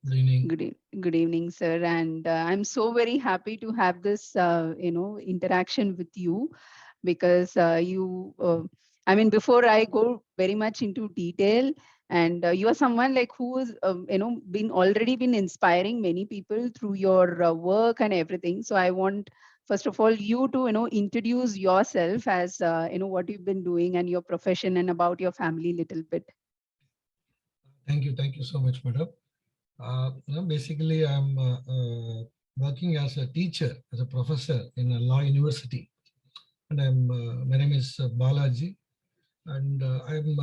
Good evening. Good evening, sir. And I'm so very happy to have this, interaction with you because I mean, before I go very much into detail, and you are someone like who is, been already been inspiring many people through your work and everything. So I want, first of all, you to, introduce yourself as, what you've been doing and your profession and about your family little bit. Thank you. Thank you so much, madam. Basically, I'm working as a teacher, as a professor in a law university. And my name is Balaji, and I'm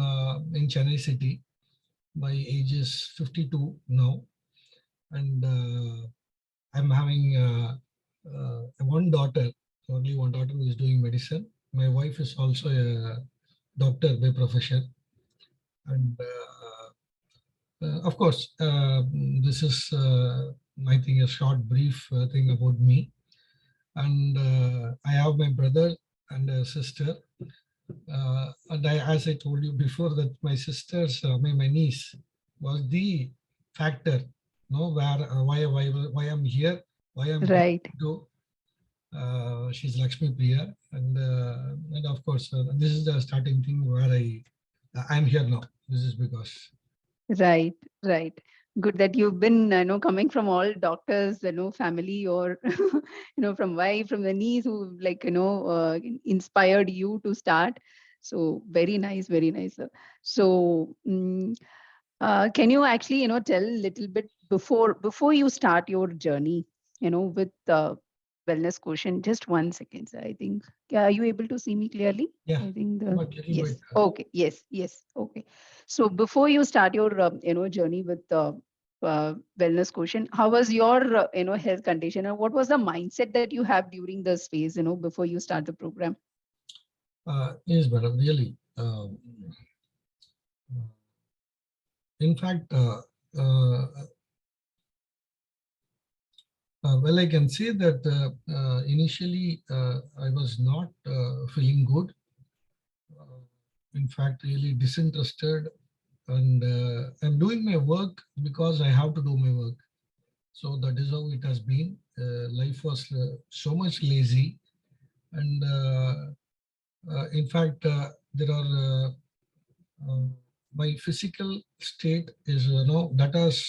in Chennai city. My age is 52 now, and I'm having one daughter, only one daughter who is doing medicine. My wife is also a doctor by profession, and of course, this is, I think, a short, brief thing about me. And I have my brother and a sister. And as I told you before, that my sister's, my niece was the factor, where why I'm here, why I'm getting Right. to. She's Lakshmi Priya, and of course, this is the starting thing where I'm here now. This is because. Right, right. Good that you've been, coming from all doctors, family or, from wife, from the niece who like, inspired you to start. So very nice, sir. So, can you actually, tell a little bit before you start your journey, with wellness quotient? Just 1 second, sir. I think. Yeah, are you able to see me clearly? Yeah, I think but little bit. yes. Okay. Yes. Okay. So before you start your, journey with the wellness quotient, how was your, health condition, and what was the mindset that you have during this phase, before you start the program? Yes, madam, really. In fact, uh, well, I can say that initially I was not feeling good. In fact, really disinterested, and I'm doing my work because I have to do my work. So that is how it has been. Life was so much lazy, and in fact, there are uh, my physical state is that has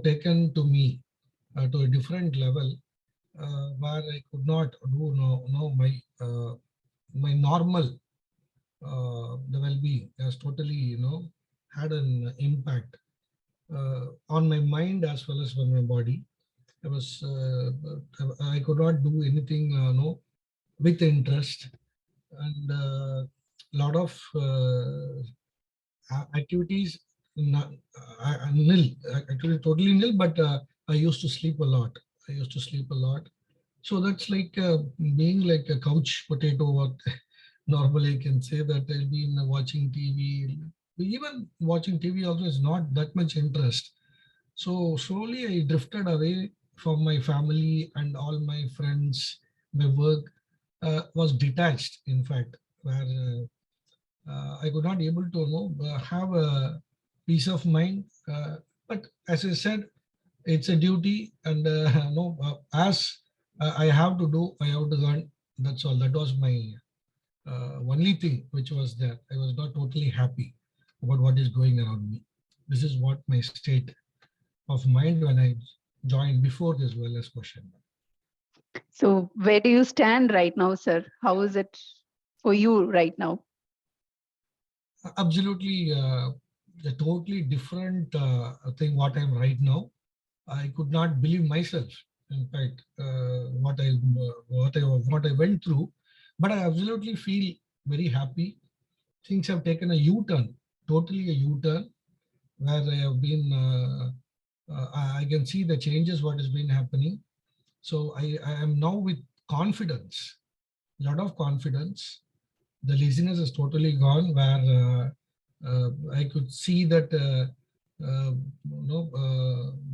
taken to me to a different level, where I could not do my normal the well-being has totally had an impact on my mind as well as on my body. I was I could not do anything no with interest, and lot of activities not, nil, actually totally nil, but I used to sleep a lot. I used to sleep a lot. So that's like being like a couch potato. What normally I can say that I'll be in watching TV. Even watching TV also is not that much interest. So slowly I drifted away from my family and all my friends. My work was detached, in fact, where I could not able to have a peace of mind. But as I said, it's a duty, and no, as I have to do, I have to learn. That's all. That was my only thing which was there. I was not totally happy about what is going around me. This is what my state of mind when I joined before this wellness question. So where do you stand right now, sir? How is it for you right now? Absolutely, a totally different thing. What I'm right now, I could not believe myself. In fact, what I went through, but I absolutely feel very happy. Things have taken a U-turn, totally a U-turn, where I have been. I can see the changes what has been happening. So I am now with confidence, lot of confidence. The laziness is totally gone, where I could see that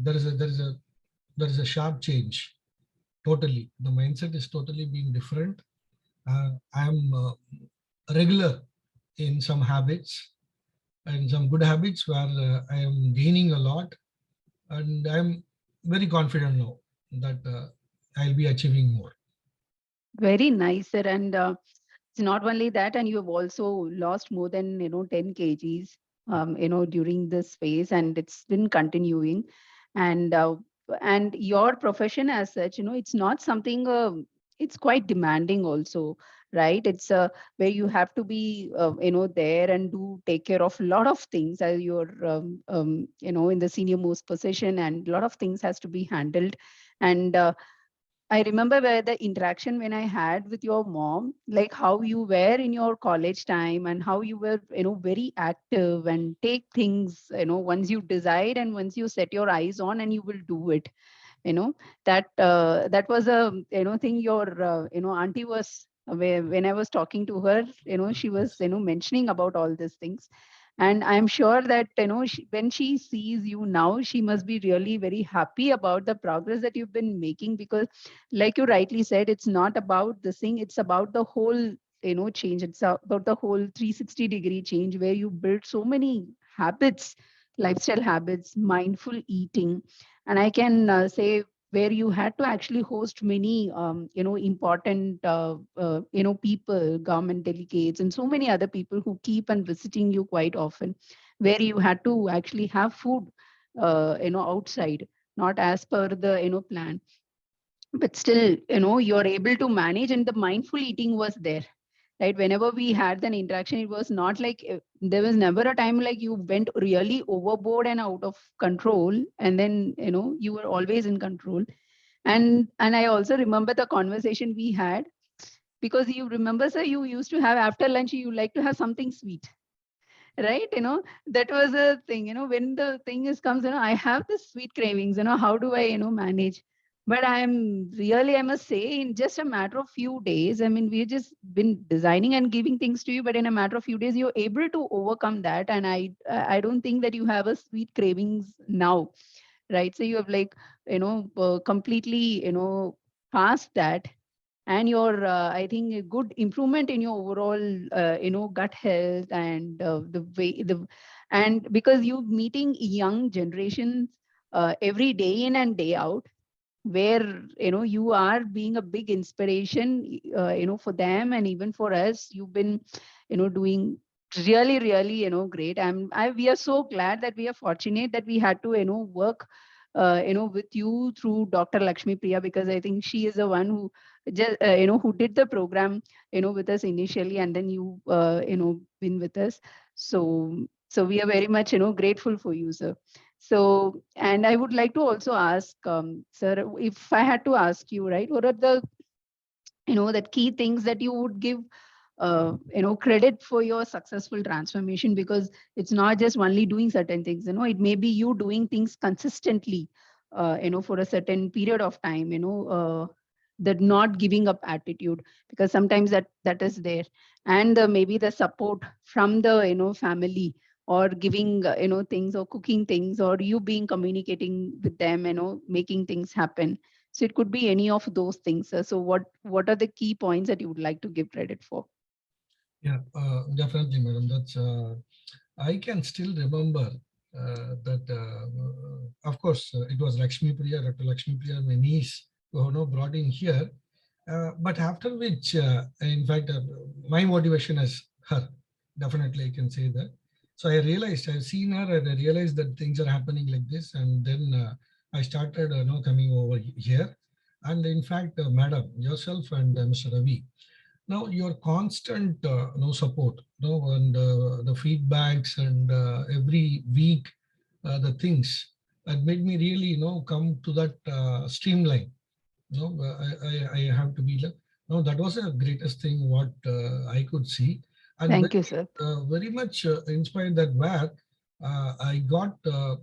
there is a sharp change. Totally, the mindset is totally being different. I am regular in some habits and some good habits where I am gaining a lot. and I'm very confident now that I'll be achieving more. Very nice, sir. And it's not only that, and you have also lost more than 10 kgs, during this phase, and it's been continuing. And and your profession as such, it's not something. It's quite demanding also, right? It's where you have to be, there and do take care of a lot of things as you're, in the senior most position, and a lot of things has to be handled. And I remember where the interaction when I had with your mom, like how you were in your college time and how you were, very active and take things, once you decide and once you set your eyes on and you will do it. You know that was a thing your auntie was when I was talking to her. She was mentioning about all these things, and I'm sure that when she sees you now, she must be really very happy about the progress that you've been making, because like you rightly said, it's not about this thing, it's about the whole change. It's about the whole 360-degree change where you build so many habits, lifestyle habits, mindful eating. And I can say where you had to actually host many important people, government delegates, and so many other people who keep on visiting you quite often, where you had to actually have food outside, not as per the plan, but still you're able to manage, and the mindful eating was there, right? Whenever we had an interaction, it was not like there was never a time like you went really overboard and out of control, and then you were always in control. And I also remember the conversation we had, because you remember, sir, you used to have after lunch, you like to have something sweet, right? That was a thing. When the thing is comes, I have this sweet cravings. How do I manage? But I'm really, I must say, in just a matter of few days, I mean, we've just been designing and giving things to you, but in a matter of few days you're able to overcome that. And I don't think that you have a sweet cravings now, right? So you have like completely past that. And your I think a good improvement in your overall gut health, and the way the and because you meeting young generations every day in and day out, where you are being a big inspiration for them and even for us. You've been doing really really great. We are so glad that we are fortunate that we had to work with you through Dr. Lakshmi Priya, because I think she is the one who just who did the program with us initially, and then you been with us. So we are very much grateful for you, sir. So, and I would like to also ask, sir, if I had to ask you, right, what are the, that key things that you would give, credit for your successful transformation? Because it's not just only doing certain things, it may be you doing things consistently, for a certain period of time, that not giving up attitude, because sometimes that is there. And maybe the support from the, family, or giving things, or cooking things, or you being communicating with them, making things happen. So it could be any of those things, sir. So what are the key points that you would like to give credit for? Yeah, definitely, madam. That's I can still remember that. Of course, it was Lakshmi Priya, Dr. Lakshmi Priya, my niece, who brought in here. But after which, in fact, my motivation is her. Definitely, I can say that. So I realized I've seen her, and I realized that things are happening like this, and then I started, coming over here. And in fact, madam, yourself and Mr. Ravi, now your constant support, and the feedbacks, and every week the things that made me really come to that streamline. I have to be like, no, that was the greatest thing what I could see. And Thank you, sir. very much inspired that where I got the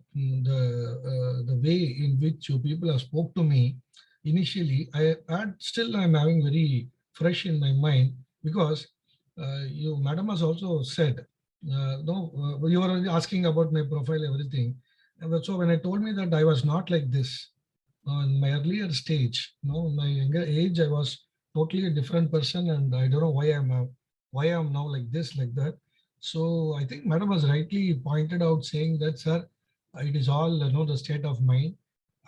way in which you people have spoke to me initially. I had still I'm having very fresh in my mind, because you madam has also said, no, you were asking about my profile, everything. And so when I told me that I was not like this, in my earlier stage, in my younger age, I was totally a different person, and I don't know why I'm now like this, like that. So I think Madam has rightly pointed out, saying that, sir, It is all the state of mind,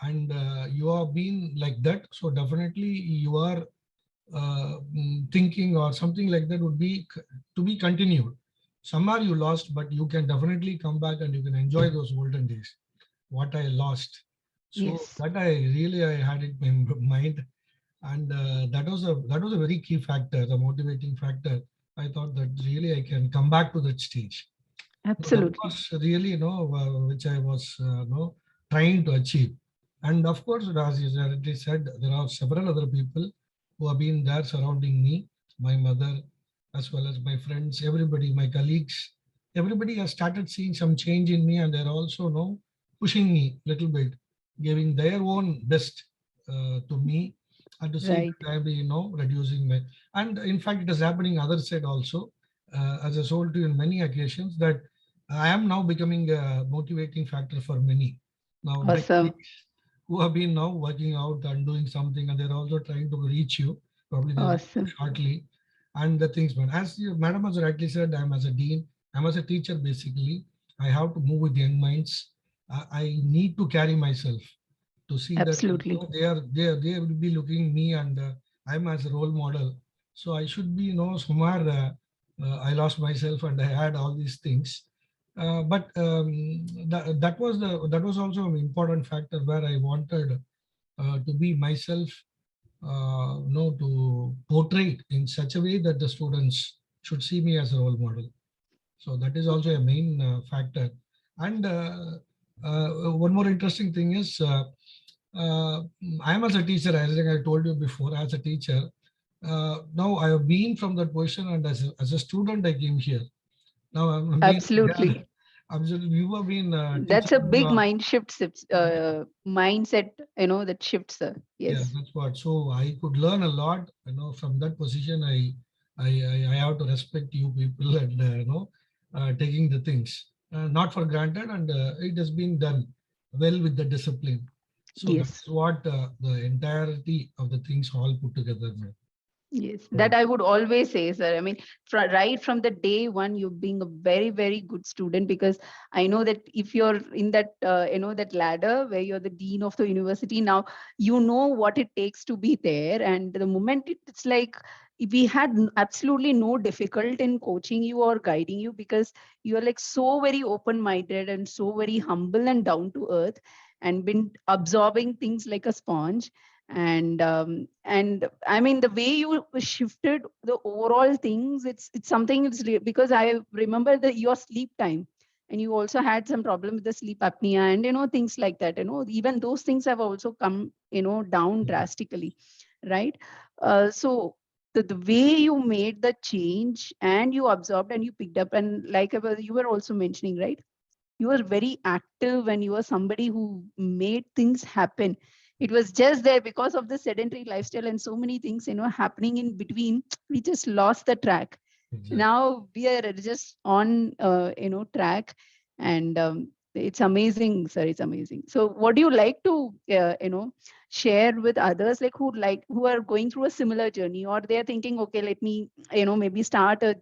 and you have been like that. So definitely you are thinking or something like that would be to be continued. Somewhere you lost, but you can definitely come back and you can enjoy those golden days. What I lost, so Yes, that I had it in my mind, and that was a very key factor, the motivating factor. I thought that really I can come back to that stage. So that absolutely. was really, which I was, trying to achieve. And of course, as you already said, there are several other people who have been there surrounding me, my mother, as well as my friends, everybody, my colleagues. Everybody has started seeing some change in me, and they're also, pushing me a little bit, giving their own best to me, and to see Right. that I'm, reducing my. And in fact, it is happening other side also. As I told you in many occasions that I am now becoming a motivating factor for many. Now, my Awesome. colleagues who have been now working out and doing something, and they're also trying to reach you. Probably they'll reach you Awesome. shortly. And the things, man, as you, madam has rightly said, I'm as a dean, I'm as a teacher basically. I have to move with young minds. I need to carry myself to see that Absolutely. they will be looking me, and I'm as a role model. So I should be, somewhere. I lost myself and I had all these things. But that was also an important factor where I wanted to be myself, to portray it in such a way that the students should see me as a role model. So that is also a main factor. And one more interesting thing is, I am as a teacher, as I told you before, as a teacher. Now I have been from that position, and as a student, I came here. Now I'm being here. Absolutely. Absolutely, you have been That's a teaching. big mind shift, mindset, that shifts. Yeah, Yes. that's what. So I could learn a lot. From that position, I have to respect you people and taking the things not for granted, and it has been done well with the discipline. So that Yes. is what the entirety of the things all put together, man. Yes, that So I would always say, sir. I mean, right from the day one, you being a very, very good student, because I know that if you're in that, that ladder where you're the dean of the university, now you know what it takes to be there. And the moment it's like we had absolutely no difficult in coaching you or guiding you, because you're like so very open-minded and so very humble and down to earth, and been absorbing things like a sponge. And I mean, the way you shifted the overall things, it's something. Because I remember your sleep time, and you also had some problem with the sleep apnea, and things like that. Even those things have also come down drastically, right? So the way you made the change, and you absorbed and you picked up, and like you were also mentioning, right? You were very active, and you were somebody who made things happen. It was just there because of the sedentary lifestyle and so many things happening in between. We just lost the track. exactly. Now we are just on track. And it's amazing, sir. It's amazing. So what do you like to share with others, like who are going through a similar journey, or they're thinking, okay, let me maybe start a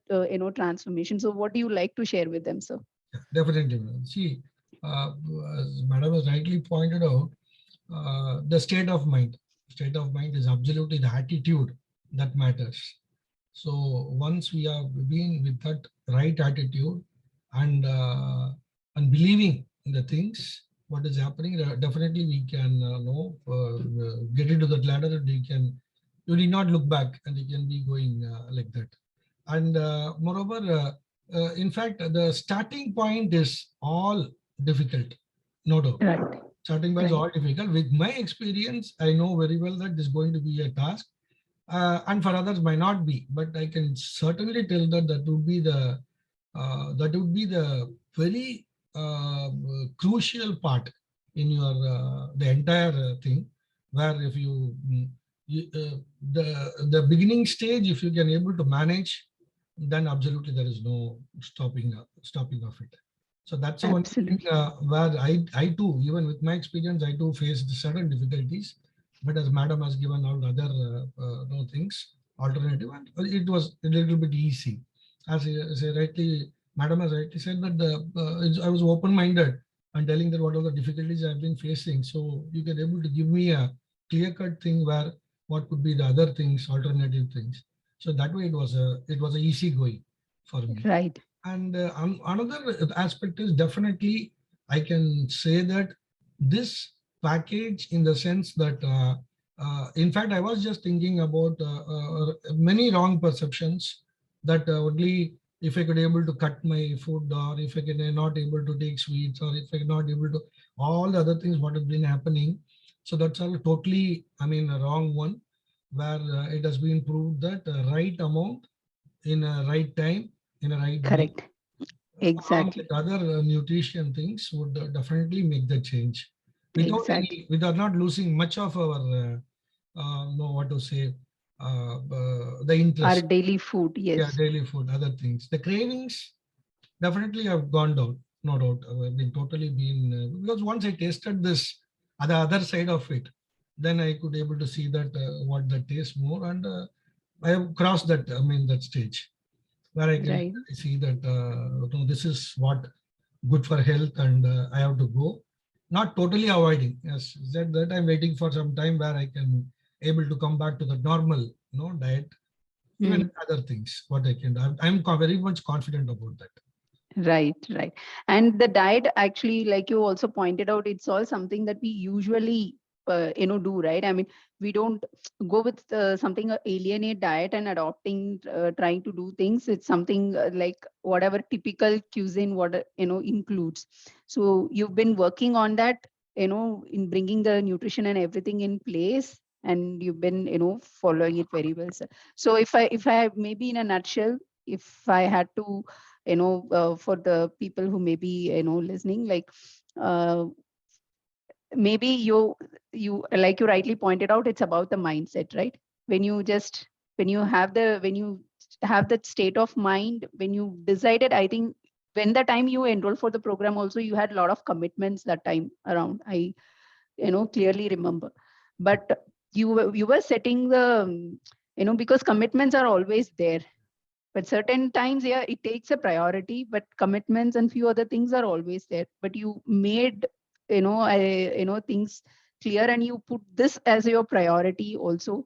transformation. So what do you like to share with them, sir? Yeah, definitely, man. See, as Madam has rightly pointed out, the state of mind. State of mind is absolutely the attitude that matters. So once we have been with that right attitude, and believing in the things, what is happening, definitely we can get into that ladder, and we can. You need not look back, and you can be going like that. And moreover, in fact, the starting point is all difficult, no doubt. Right. Starting point is Right. all difficult. With my experience, I know very well that this is going to be a task, and for others might not be. But I can certainly tell that that would be the very crucial part in your the entire thing, where if the beginning stage, if you can able to manage, then absolutely there is no stopping of it. So that's the one thing Absolutely. where I too, even with my experience, I too faced certain difficulties. But as madam has given all the other no things alternative, and it was a little bit easy. As I rightly, madam has rightly said that I was open-minded. and telling that what are the difficulties I've been facing. So you can able to give me a clear-cut thing where what could be the other things, alternative things. So that way it was a easy going for me. Right. And another aspect is definitely I can say that this package in the sense that in fact I was just thinking about many wrong perceptions that only if I could able to cut my food, or if I can not able to take sweets, or if I not able to all the other things what has been happening. So that's all totally, I mean, a wrong one, where it has been proved that right amount in a right time in a right way Correct. along Exactly. with other nutrition things would definitely make the change without Exactly. any, without not losing much of our know what to say, the Our interest. daily food. Yeah, Yes. daily food, other things, the cravings definitely have gone down, no doubt. I've been totally been because once I tasted this the other side of it, then I could able to see that what that tastes more, and I have crossed that, I mean, that stage where I can Right. see that no, this is what good for health, and I have to go. Not totally avoiding. Yes, that I'm waiting for some time where I can able to come back to the normal, diet. Even Mm. other things, what I can do. I'm very much confident about that. Right, right. And the diet, actually, like you also pointed out, it's all something that we usually, do, right? I mean, we don't go with something alienate diet and adopting, trying to do things. It's something like whatever typical cuisine, what includes. So you've been working on that, in bringing the nutrition and everything in place, and you've been, following it very well, sir. So if I maybe in a nutshell, if I had to for the people who may be listening, like uh, maybe you like you rightly pointed out, it's about the mindset, right? when you just when you have that state of mind, when you decided, I think when the time you enrolled for the program also, you had a lot of commitments that time around, I clearly remember. But you were setting the because commitments are always there, but certain times, yeah, it takes a priority, but commitments and few other things are always there. But you made things clear, and you put this as your priority also,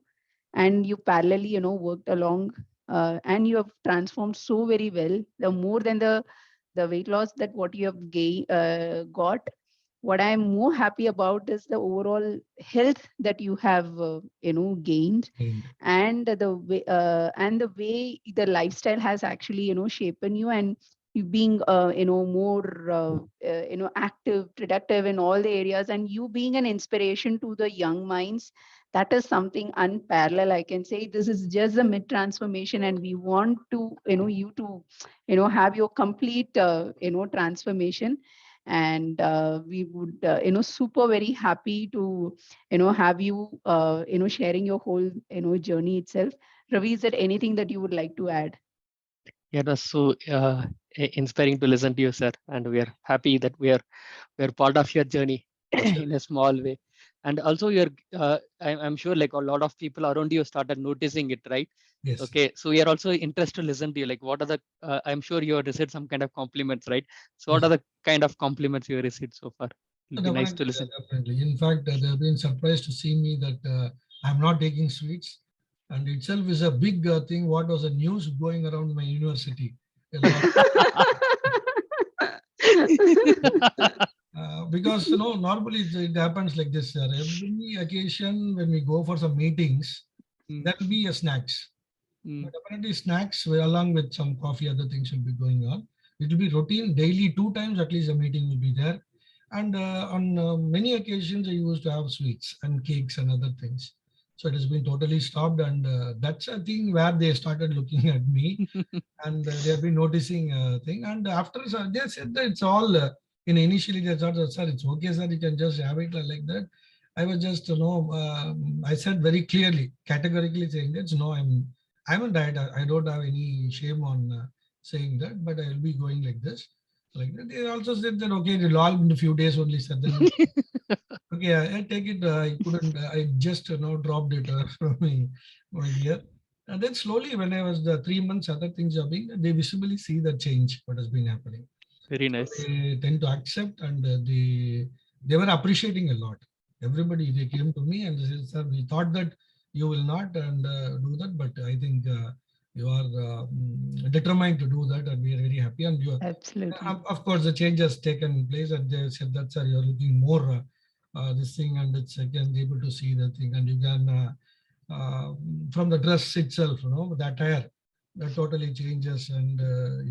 and you parallelly worked along, and you have transformed so very well, the more than the weight loss that what you have got. What I'm more happy about is the overall health that you have gained, And and the way the lifestyle has actually shapen you, and you being more active, productive in all the areas, and you being an inspiration to the young minds. That is something unparalleled, I can say. This is just a mid transformation, and we want to you to have your complete transformation. And we would super very happy to have you sharing your whole journey itself. Ravi, is there anything that you would like to add? Yeah, it was so inspiring to listen to you, sir. And we are happy that we're part of your journey sure. in a small way. And also, I'm sure like a lot of people around you started noticing it, right? Yes, yes. Okay, so we are also interested to listen to you. Like, what are the? I'm sure you have received some kind of compliments, right? So, what Yes. are the kind of compliments you received so far? It'll be nice Definitely, to listen. definitely. In fact, they have been surprised to see me that I'm not taking sweets, and itself is a big thing. What was the news going around my university? A lot. Because normally it happens like this, sir. Every occasion when we go for some meetings, Mm, there will be a snacks. mm, But definitely snacks along with some coffee, other things will be going on. It will be routine daily, two times at least a meeting will be there. And on many occasions, I used to have sweets and cakes and other things. So it has been totally stopped. And that's a thing where they started looking at me, and they have been noticing thing. And after they said that it's all initially they thought, sir, it's okay, sir, you can just have it like that. I was just I said very clearly, categorically saying that no, I'm on diet. I don't have any shame on saying that, but I will be going like this. Like that. They also said that okay, it'll all in a few days only, sir. Then okay, I take it. I couldn't. I just dropped it from my ear. And then slowly, when I was the 3 months, other things are being, they visibly see the change what has been happening. Very nice. They tend to accept, and they were appreciating a lot. Everybody, they came to me and they said, "Sir, we thought that you will not and do that, but I think you are determined to do that, and we are very happy." And you, Absolutely. of course, the change has taken place, and they said that, "Sir, you are looking more this thing, and it's again able to see the thing, and you can from the dress itself, the attire, that totally changes, and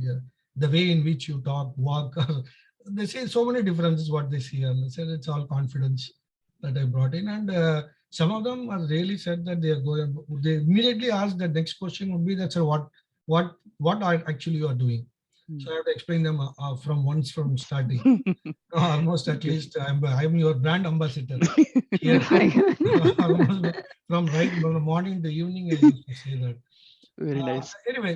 yeah, the way in which you talk, walk." They say so many differences what they see, and they said it's all confidence that I brought in. And some of them are really said that they are going. They immediately ask the next question would be that, "Sir, what are actually you are doing?" So I have to explain them from starting. Almost at least I'm your brand ambassador here. Almost from right from the morning to evening, I used to say that. Very nice. Anyway,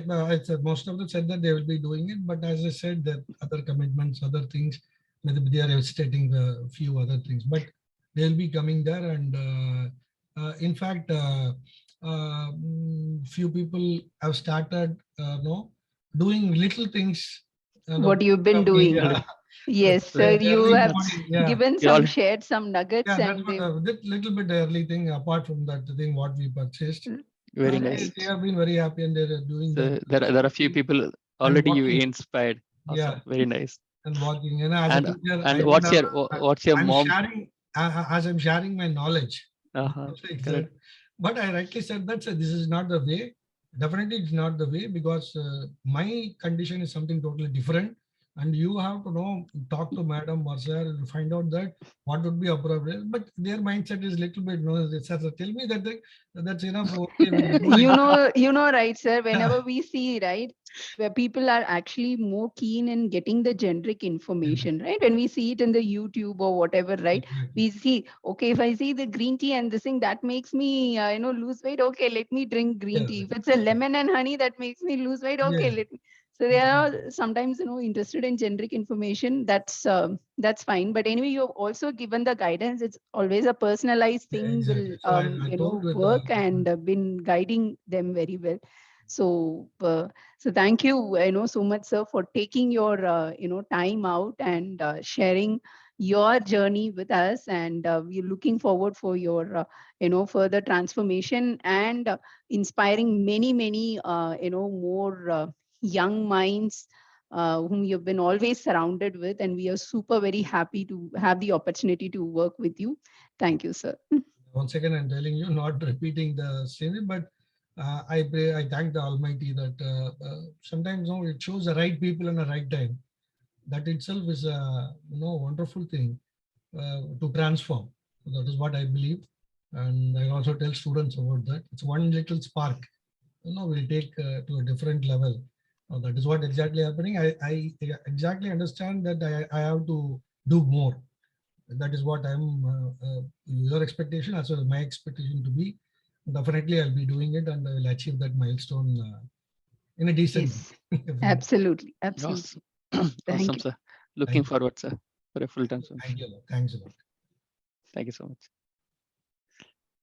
most of them said that they will be doing it, but as I said, that other commitments, other things, maybe they are stating a few other things, but they'll be coming there. And in fact, few people have started, doing little things. What you've been From me, doing. yeah. Yes, sir. Very, You Early have morning, yeah. given you all, shared some nuggets, Yeah, that's and what that little bit early thing. Apart from that thing, what we purchased, very they, nice. right. they have been very happy, and they're doing that. So there are a few people And already you walking, inspired. yeah, Awesome. Very nice. and walking. And as a teacher, And I don't have. what's your I'm mom? sharing as I'm sharing my knowledge. Like that. Correct. But I rightly said that this is not the way. Definitely, it's not the way, because my condition is something totally different, and you have to talk to madam or sir and find out that what would be appropriate. But their mindset is little bit sir, tell me that that's enough. Okay, we'll do like Right, sir. that. Whenever we see, right, where people are actually more keen in getting the generic information, right? When we see it in the YouTube or whatever, right? Exactly. We see, okay, if I see the green tea and this thing that makes me, lose weight, okay, let me drink green Yes. tea. If it's a lemon and honey that makes me lose weight, okay, Yes. let me. So they are sometimes, interested in generic information. That's fine. But anyway, you have also given the guidance. It's always a personalized thing will, Exactly. So I told with work, and been guiding them very well. So, so thank you, so much, sir, for taking your, time out and sharing your journey with us. And we're looking forward for your, further transformation and inspiring many, many, more young minds whom you've been always surrounded with. And we are super very happy to have the opportunity to work with you. Thank you, sir. once again, I'm telling you, not repeating the same, but I pray, I thank the Almighty that sometimes it shows the right people in the right time. That itself is a wonderful thing to transform. That is what I believe, and I also tell students about that. It's one little spark, will take to a different level. That is what exactly happening. I exactly understand that I have to do more. That is what I'm your expectation as well as my expectation to be. Definitely, I'll be doing it, and I will achieve that milestone in a decent Yes, way. absolutely. Awesome. Absolutely. Thank Awesome, you. sir. Looking Thank you. forward, sir, for a full transformation. Thank you. Thanks a lot. Thank you so much.